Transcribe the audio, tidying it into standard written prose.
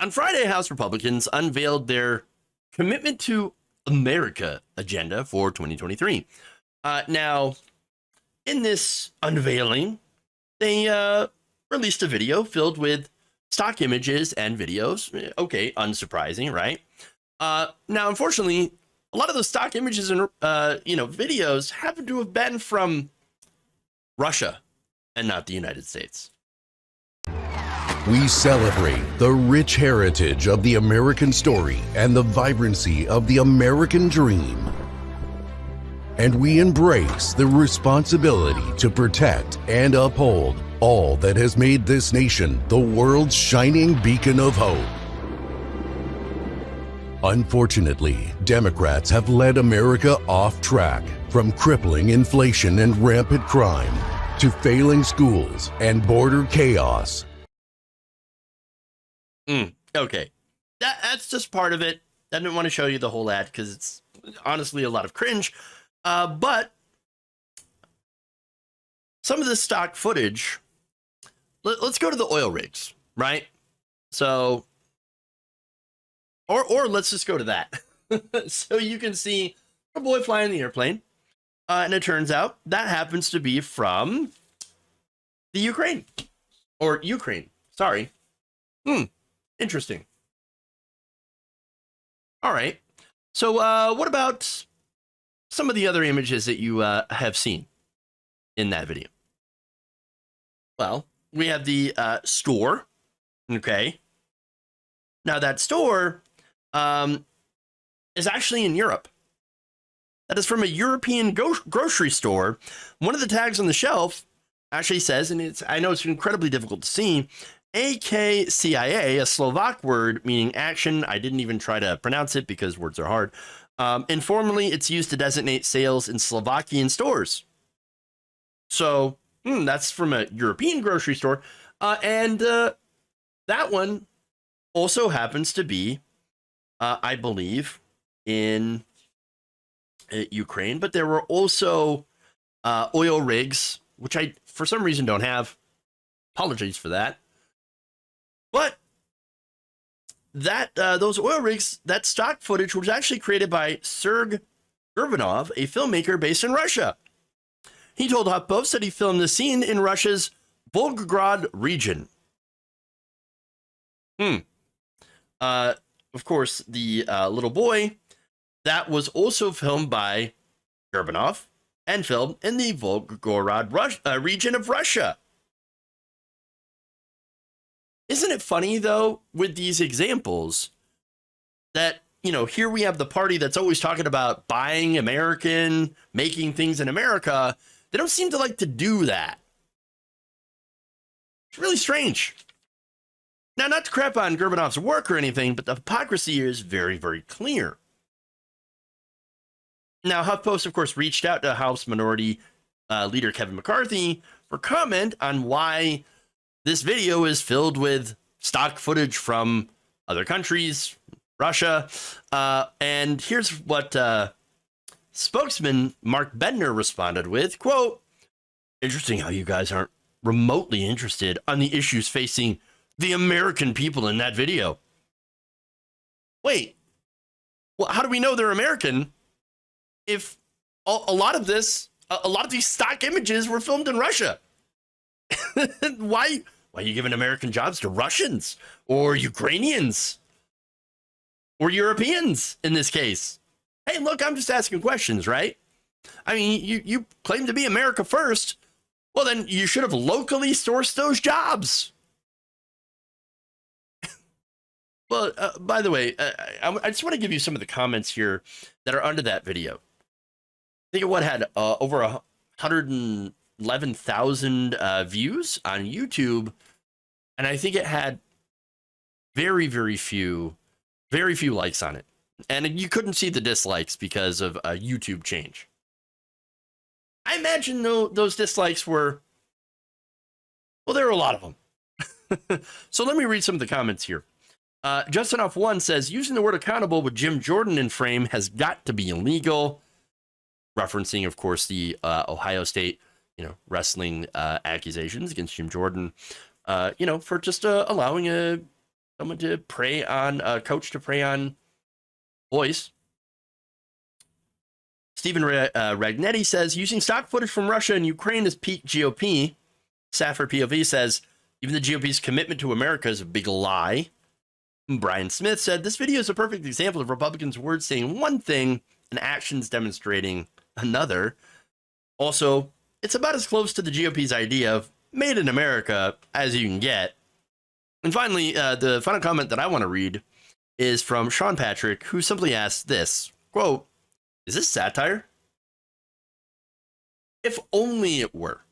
On Friday, House Republicans unveiled their commitment to America agenda for 2023. Now, in this unveiling, they released a video filled with stock images and videos. Okay, unsurprising, right? Now, unfortunately, a lot of those stock images and videos happen to have been from Russia and not the United States. We celebrate the rich heritage of the American story and the vibrancy of the American dream. And we embrace the responsibility to protect and uphold all that has made this nation the world's shining beacon of hope. Unfortunately, Democrats have led America off track, from crippling inflation and rampant crime to failing schools and border chaos. Okay, that's just part of it. I didn't want to show you the whole ad because it's honestly a lot of cringe. But some of this stock footage, let's go to the oil rigs, right? So, or let's just go to that. So you can see a boy flying the airplane. And it turns out that happens to be from the Ukraine. Sorry. Interesting. All right. So what about some of the other images that you have seen in that video? Well, we have the store. Okay. Now that store is actually in Europe. That is from a European grocery store. One of the tags on the shelf actually says, and I know it's incredibly difficult to see, AKCIA, a Slovak word meaning action. I didn't even try to pronounce it because words are hard. Informally, it's used to designate sales in Slovakian stores. So that's from a European grocery store. And that one also happens to be, I believe, in Ukraine. But there were also oil rigs, which I, for some reason, don't have. Apologies for that. But that those oil rigs, that stock footage was actually created by Sergei Gurbanov, a filmmaker based in Russia. He told HuffPost that he filmed the scene in Russia's Volgograd region. Of course, the little boy, that was also filmed by Gurbanov and filmed in the Volgograd region of Russia. Isn't it funny, though, with these examples that, here we have the party that's always talking about buying American, making things in America. They don't seem to like to do that. It's really strange. Now, not to crap on Gurbanov's work or anything, but the hypocrisy is very, very clear. Now, HuffPost, of course, reached out to House Minority Leader Kevin McCarthy for comment on why this video is filled with stock footage from other countries, Russia. And here's what spokesman Mark Bednar responded with, quote, "Interesting how you guys aren't remotely interested on the issues facing the American people in that video." Wait, well, how do we know they're American if a lot of these stock images were filmed in Russia? Why are you giving American jobs to Russians or Ukrainians or Europeans in this case? Hey, look, I'm just asking questions, right? I mean, you claim to be America first. Well, then you should have locally sourced those jobs. Well, by the way, I just want to give you some of the comments here that are under that video. I think it had over 111,000 views on YouTube, and I think it had very, very few likes on it. And you couldn't see the dislikes because of a YouTube change. I imagine those dislikes were, well, there were a lot of them. So let me read some of the comments here. Justin Off One says, using the word accountable with Jim Jordan in frame has got to be illegal. Referencing, of course, the Ohio State, wrestling accusations against Jim Jordan, for just allowing a someone to prey on, a coach to prey on boys. Stephen Ragnetti says, using stock footage from Russia and Ukraine as peak GOP. Safford POV says, even the GOP's commitment to America is a big lie. Brian Smith said, this video is a perfect example of Republicans' words saying one thing and actions demonstrating another. Also, it's about as close to the GOP's idea of made in America as you can get. And finally, the final comment that I want to read is from Sean Patrick, who simply asks this, quote, is this satire? If only it were.